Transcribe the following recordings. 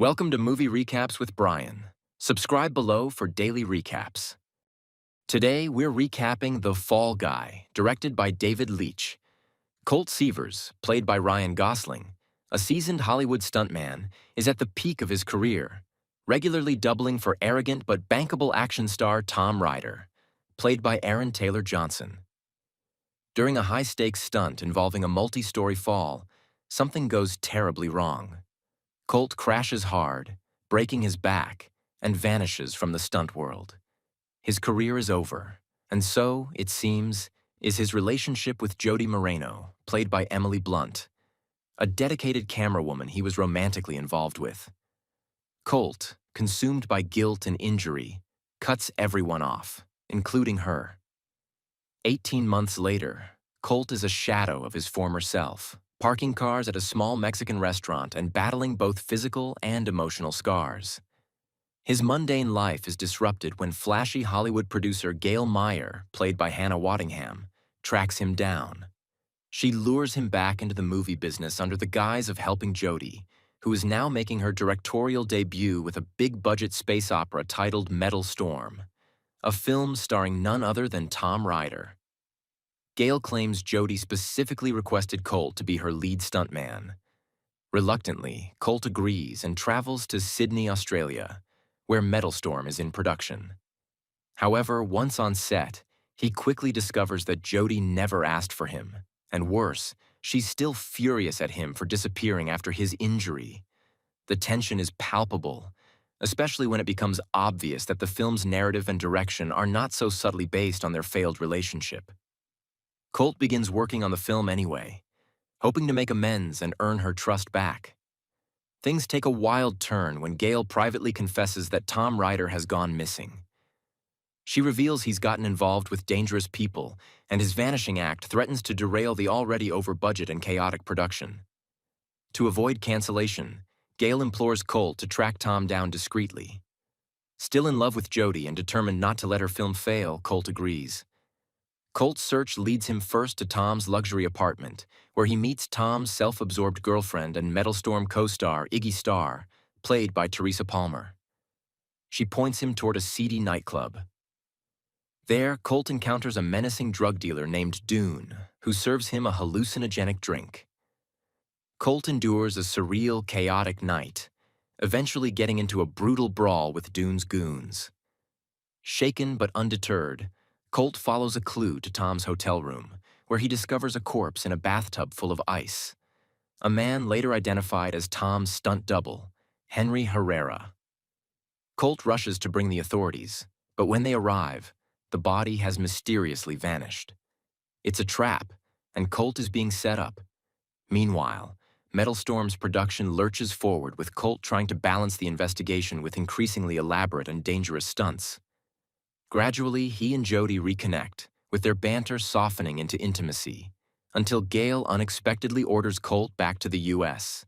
Welcome to Movie Recaps with Brian. Subscribe below for daily recaps. Today, we're recapping The Fall Guy, directed by David Leitch. Colt Seavers, played by Ryan Gosling, a seasoned Hollywood stuntman, is at the peak of his career, regularly doubling for arrogant but bankable action star Tom Ryder, played by Aaron Taylor Johnson. During a high-stakes stunt involving a multi-story fall, something goes terribly wrong. Colt crashes hard, breaking his back, and vanishes from the stunt world. His career is over, and so, it seems, is his relationship with Jody Moreno, played by Emily Blunt, a dedicated camerawoman he was romantically involved with. Colt, consumed by guilt and injury, cuts everyone off, including her. 18 months later, Colt is a shadow of his former self, parking cars at a small Mexican restaurant and battling both physical and emotional scars. His mundane life is disrupted when flashy Hollywood producer Gail Meyer, played by Hannah Waddingham, tracks him down. She lures him back into the movie business under the guise of helping Jody, who is now making her directorial debut with a big-budget space opera titled Metal Storm, a film starring none other than Tom Ryder. Gail claims Jody specifically requested Colt to be her lead stuntman. Reluctantly, Colt agrees and travels to Sydney, Australia, where Metal Storm is in production. However, once on set, he quickly discovers that Jody never asked for him, and worse, she's still furious at him for disappearing after his injury. The tension is palpable, especially when it becomes obvious that the film's narrative and direction are not so subtly based on their failed relationship. Colt begins working on the film anyway, hoping to make amends and earn her trust back. Things take a wild turn when Gail privately confesses that Tom Ryder has gone missing. She reveals he's gotten involved with dangerous people, and his vanishing act threatens to derail the already over-budget and chaotic production. To avoid cancellation, Gail implores Colt to track Tom down discreetly. Still in love with Jody and determined not to let her film fail, Colt agrees. Colt's search leads him first to Tom's luxury apartment, where he meets Tom's self-absorbed girlfriend and Metal Storm co-star Iggy Starr, played by Teresa Palmer. She points him toward a seedy nightclub. There, Colt encounters a menacing drug dealer named Dune, who serves him a hallucinogenic drink. Colt endures a surreal, chaotic night, eventually getting into a brutal brawl with Dune's goons. Shaken but undeterred, Colt follows a clue to Tom's hotel room, where he discovers a corpse in a bathtub full of ice. A man later identified as Tom's stunt double, Henry Herrera. Colt rushes to bring the authorities, but when they arrive, the body has mysteriously vanished. It's a trap, and Colt is being set up. Meanwhile, Metal Storm's production lurches forward with Colt trying to balance the investigation with increasingly elaborate and dangerous stunts. Gradually, he and Jody reconnect, with their banter softening into intimacy, until Gail unexpectedly orders Colt back to the U.S.,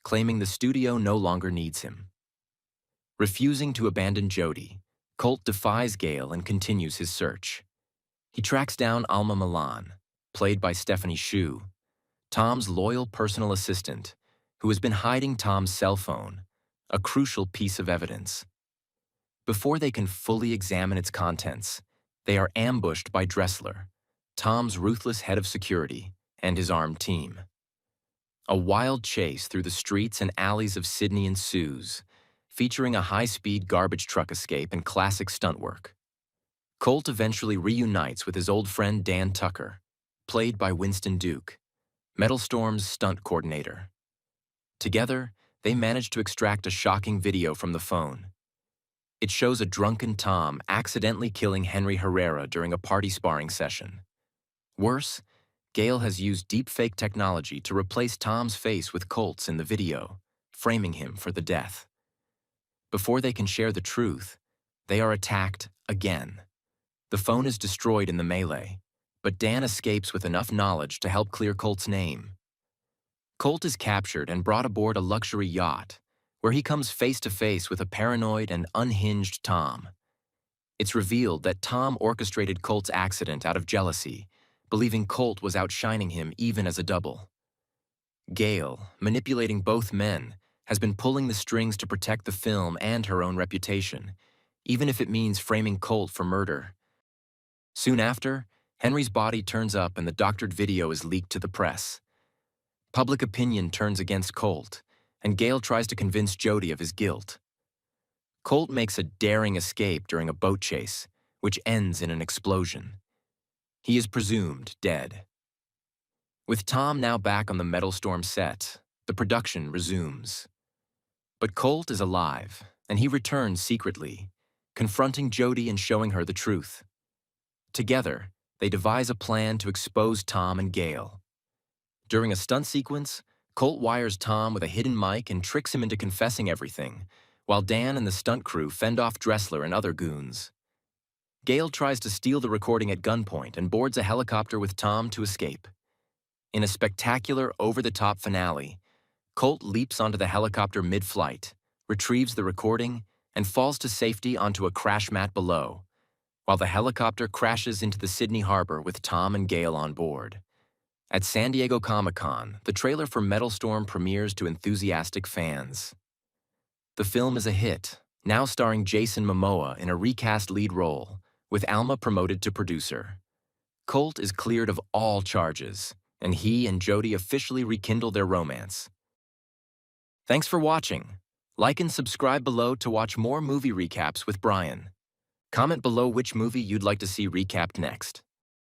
claiming the studio no longer needs him. Refusing to abandon Jody, Colt defies Gail and continues his search. He tracks down Alma Milan, played by Stephanie Hsu, Tom's loyal personal assistant, who has been hiding Tom's cell phone, a crucial piece of evidence. Before they can fully examine its contents, they are ambushed by Dressler, Tom's ruthless head of security, and his armed team. A wild chase through the streets and alleys of Sydney ensues, featuring a high-speed garbage truck escape and classic stunt work. Colt eventually reunites with his old friend Dan Tucker, played by Winston Duke, Metal Storm's stunt coordinator. Together, they manage to extract a shocking video from the phone. It shows a drunken Tom accidentally killing Henry Herrera during a party sparring session. Worse, Gail has used deepfake technology to replace Tom's face with Colt's in the video, framing him for the death. Before they can share the truth, they are attacked again. The phone is destroyed in the melee, but Dan escapes with enough knowledge to help clear Colt's name. Colt is captured and brought aboard a luxury yacht, where he comes face-to-face with a paranoid and unhinged Tom. It's revealed that Tom orchestrated Colt's accident out of jealousy, believing Colt was outshining him even as a double. Gail, manipulating both men, has been pulling the strings to protect the film and her own reputation, even if it means framing Colt for murder. Soon after, Henry's body turns up and the doctored video is leaked to the press. Public opinion turns against Colt, and Gale tries to convince Jody of his guilt. Colt makes a daring escape during a boat chase, which ends in an explosion. He is presumed dead. With Tom now back on the Metal Storm set, the production resumes. But Colt is alive, and he returns secretly, confronting Jody and showing her the truth. Together, they devise a plan to expose Tom and Gale. During a stunt sequence, Colt wires Tom with a hidden mic and tricks him into confessing everything, while Dan and the stunt crew fend off Dressler and other goons. Gale tries to steal the recording at gunpoint and boards a helicopter with Tom to escape. In a spectacular, over-the-top finale, Colt leaps onto the helicopter mid-flight, retrieves the recording, and falls to safety onto a crash mat below, while the helicopter crashes into the Sydney harbor with Tom and Gale on board. At San Diego Comic-Con, the trailer for Metal Storm premieres to enthusiastic fans. The film is a hit, now starring Jason Momoa in a recast lead role, with Alma promoted to producer. Colt is cleared of all charges, and he and Jody officially rekindle their romance. Thanks for watching. Like and subscribe below to watch more movie recaps with Brian. Comment below which movie you'd like to see recapped next.